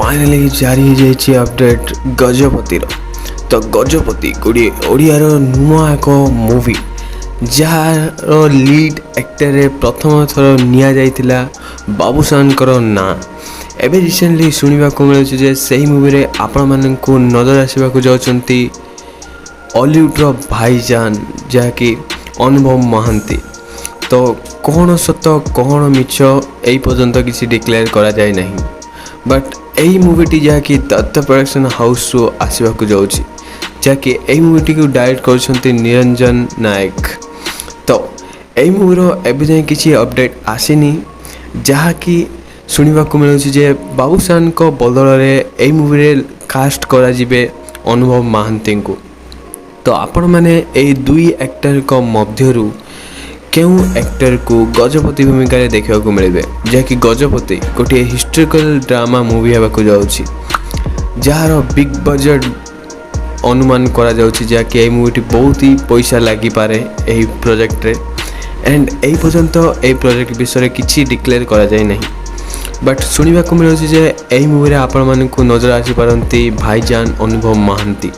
Finally जारी हो जाइए अपडेट गजपतिर। तो गजपति गोटे ओडियार नुआ एक मूवी जार लीड एक्टर प्रथम थर निया जाइतिला बाबूशानकर ना एबे रिसेंटली सुनिबा को मिलुछि जे सही मूवी रे आपण माननकु नजर आसीबा को जाउछंती हॉलीवुड भाईजान जहाँकि अनुभव महांती। तो कौन सत कौन मिछ यही पर्यंत किसी डिक्लेयर करा जाए नहीं, बट यही मूवीटी जहाँकि दत्त प्रोडक्शन हाउस रु आसवाक जाऊँगी जहाँकि यही मूवीटी को डायरेक्ट कर निरंजन नायक। तो यही मूवीर एवं जाए किसी अपडेट आसीनी जहाँकि शुणा मिलूँ जे बाबूशान को बदल में यही मूवी कास्ट करा जिबे अनुभव महांती को। तो आपण मैंने यही दुई एक्टर को मध्यरु केउ एक्टर को गजपति भूमिका देखा मिले जहाँकि गजपति गोटे हिस्टोरिकल ड्रामा मूवी होगा जाऊँगी जार बिग बजेट अनुमान करा जाउछि जहाँकि यही मूवीटी बहुत ही पैसा लगी पारे यही प्रोजेक्ट रे एंड यही पर्यंत यही प्रोजेक्ट विषय किसी डिक्लेयर करा जाए नहीं, बट शुणा को मिलूँ जे यही मूवी आपण मानक नजर आसी पारती भाईजान अनुभव महांती।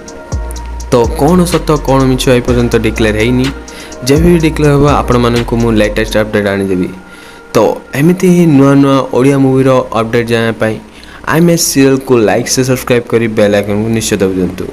तो कौन सत कौन मिछ ए पर्यंत डिक्लेयर हैनी, जब भी डिक्लेयर होगा आपण मानक मु लेटेस्ट अपडेट आनीदेवी। तो एमती ही नुआ नुआ ओडिया मूवीर अपडेट जाना पाई IMS सीरियल को लाइक से सब्सक्राइब करी बेल आइकन को निश्चित दबाइदियंतु।